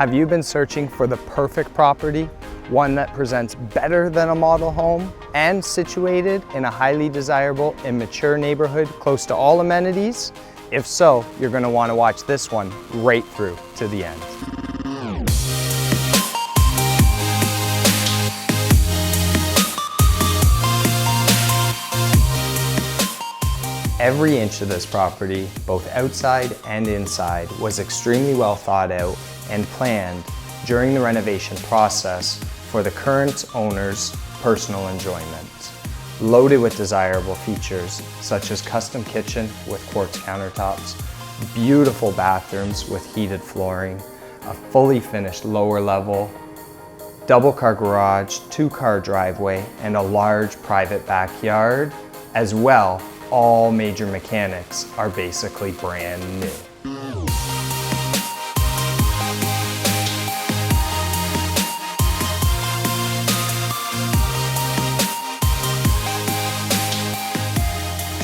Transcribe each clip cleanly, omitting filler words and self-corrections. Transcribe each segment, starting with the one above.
Have you been searching for the perfect property? One that presents better than a model home and situated in a highly desirable and mature neighborhood close to all amenities? If so, you're going to want to watch this one right through to the end. Every inch of this property, both outside and inside, was extremely well thought out and planned during the renovation process for the current owner's personal enjoyment. Loaded with desirable features such as custom kitchen with quartz countertops, beautiful bathrooms with heated flooring, a fully finished lower level, double car garage, 2-car driveway, and a large private backyard. As well, all major mechanics are basically brand new.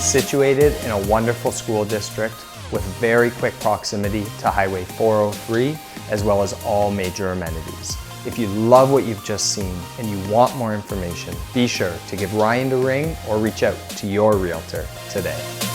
Situated in a wonderful school district with very quick proximity to Highway 403, as well as all major amenities. If you love what you've just seen and you want more information, be sure to give Ryan a ring or reach out to your realtor today.